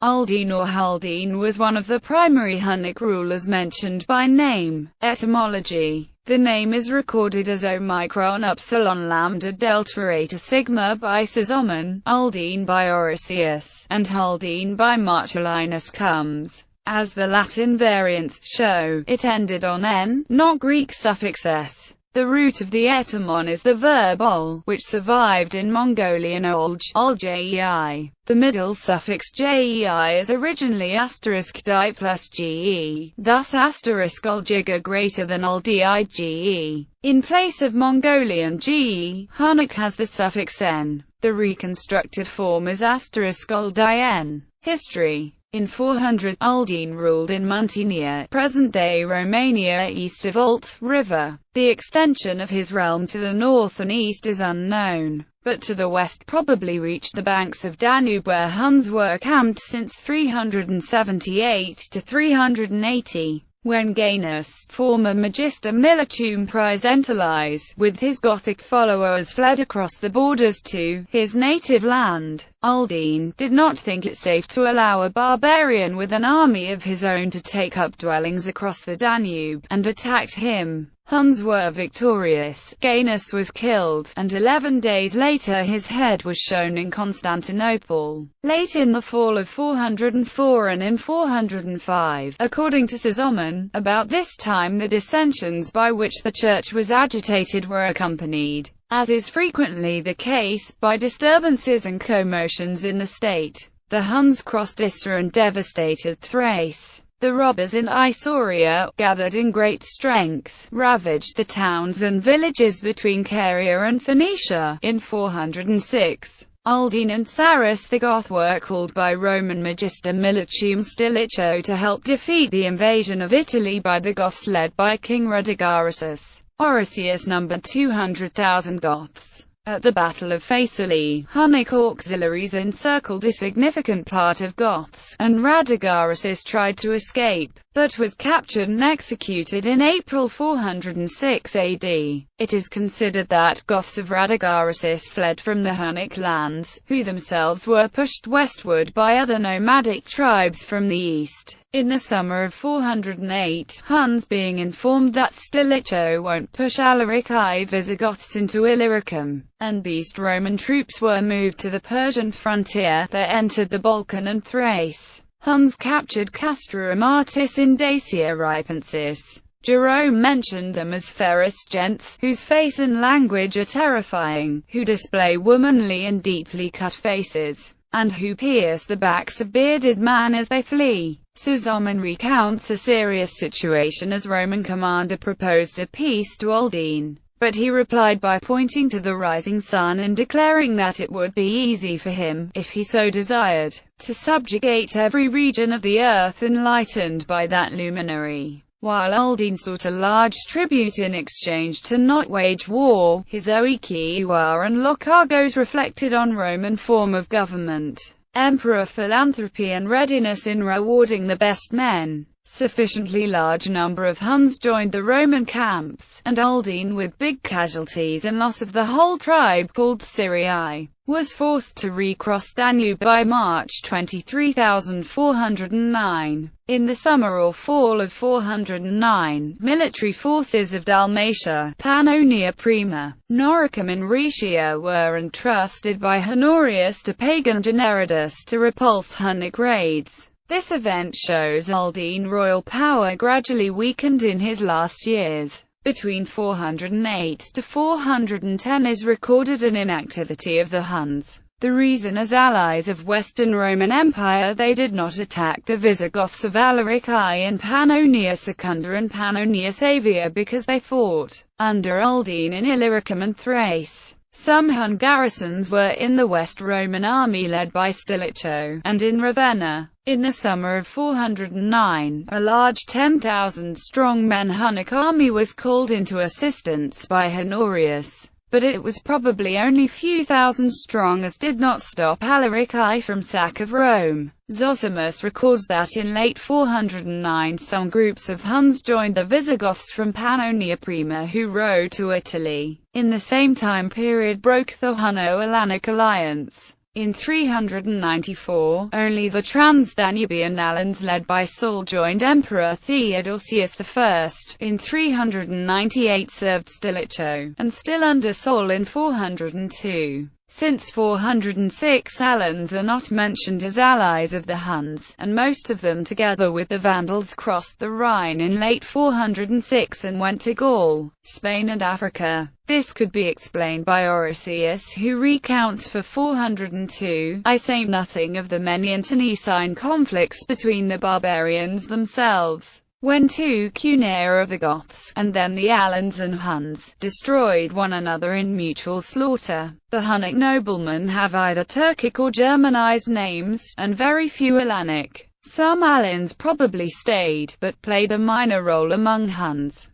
Uldin or Huldin was one of the primary Hunnic rulers mentioned by name. Etymology: the name is recorded as Omicron Upsilon Lambda Delta Eta Sigma by Sozomen, Uldin by Orosius, and Huldin by Marcellinus comes, as the Latin variants show, it ended on n, not Greek suffix s. The root of the etymon is the verb ol, which survived in Mongolian ol-jei. The middle suffix jei is originally *di plus ge, thus *oljiga greater than ol-di-ge. In place of Mongolian ge, Hunnic has the suffix n. The reconstructed form is *ol-di-n. History: in 400, Uldin ruled in Muntenia, present-day Romania, east of Olt River. The extension of his realm to the north and east is unknown, but to the west probably reached the banks of Danube, where Huns were camped since 378 to 380. When Gainas, former Magister Militum Praesentialis, with his Gothic followers fled across the borders to his native land, Uldin did not think it safe to allow a barbarian with an army of his own to take up dwellings across the Danube, and attacked him. Huns were victorious, Gainas was killed, and 11 days later his head was shown in Constantinople. Late in the fall of 404 and in 405, according to Sozomen, about this time the dissensions by which the church was agitated were accompanied, as is frequently the case, by disturbances and commotions in the state. The Huns crossed Istra and devastated Thrace. The robbers in Isauria, gathered in great strength, ravaged the towns and villages between Caria and Phoenicia. In 406, Uldin and Sarus the Goth were called by Roman Magister Militum Stilicho to help defeat the invasion of Italy by the Goths led by King Radagarasus. Orosius numbered 200,000 Goths. At the Battle of Faesulae, Hunnic auxiliaries encircled a significant part of Goths, and Radagarasus tried to escape, but was captured and executed in April 406 AD. It is considered that Goths of Radagarasus fled from the Hunnic lands, who themselves were pushed westward by other nomadic tribes from the east. In the summer of 408, Huns being informed that Stilicho won't push Alaric I Visigoths into Illyricum, and East Roman troops were moved to the Persian frontier, they entered the Balkan and Thrace. Huns captured Castra Martis in Dacia Ripensis. Jerome mentioned them as ferous gents, whose face and language are terrifying, who display womanly and deeply cut faces, and who pierce the backs of bearded men as they flee. Sozomen recounts a serious situation as Roman commander proposed a peace to Uldin, but he replied by pointing to the rising sun and declaring that it would be easy for him, if he so desired, to subjugate every region of the earth enlightened by that luminary. While Uldin sought a large tribute in exchange to not wage war, his oikiwa and lokagos reflected on Roman form of government, emperor philanthropy and readiness in rewarding the best men. Sufficiently large number of Huns joined the Roman camps, and Uldin, with big casualties and loss of the whole tribe called Syriae, was forced to recross Danube by March 23,409. In the summer or fall of 409, military forces of Dalmatia, Pannonia Prima, Noricum and Rhaetia were entrusted by Honorius to pagan Generidus to repulse Hunnic raids. This event shows Uldin's royal power gradually weakened in his last years. Between 408 to 410 is recorded an inactivity of the Huns. The reason, as allies of Western Roman Empire, they did not attack the Visigoths of Alaric I in Pannonia Secunda and Pannonia Savia because they fought under Uldin in Illyricum and Thrace. Some Hun garrisons were in the West Roman army led by Stilicho, and in Ravenna. In the summer of 409, a large 10,000-strong Hunnic army was called into assistance by Honorius, but it was probably only few thousand strong, as did not stop Alaric I from sack of Rome. Zosimus records that in late 409 some groups of Huns joined the Visigoths from Pannonia Prima who rode to Italy. In the same time period broke the Hunno-Alanic alliance. In 394, only the Trans-Danubian Alans led by Saul joined Emperor Theodosius I. In 398 served Stilicho, and still under Saul in 402. Since 406 Alans are not mentioned as allies of the Huns, and most of them together with the Vandals crossed the Rhine in late 406 and went to Gaul, Spain and Africa. This could be explained by Orosius, who recounts for 402, I say nothing of the many internecine conflicts between the barbarians themselves, when two cuneiform of the Goths, and then the Alans and Huns, destroyed one another in mutual slaughter. The Hunnic noblemen have either Turkic or Germanized names, and very few Alanic. Some Alans probably stayed, but played a minor role among Huns.